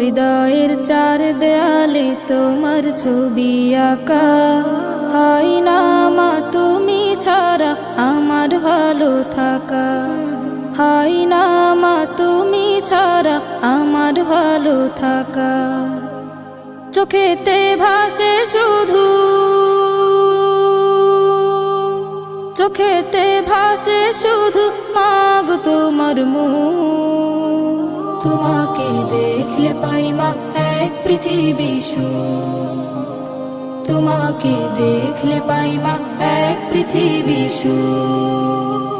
হৃদয়ের চার দেয়ালে তোমার ছবি আঁকা। হয় না মা তুমি ছাড়া আমার ভালো থাকা, হয় না মা তুমি ছাড়া আমার ভালো থাকা। চোখেতে ভাসে শুধু, চোখেতে ভাসে শুধু মাগো তোমার মুখ। তোমাকে দেখলে পাই মা এক পৃথিবী সুখ, তোমাকে দেখলে পাই মা এক পৃথিবী সুখ।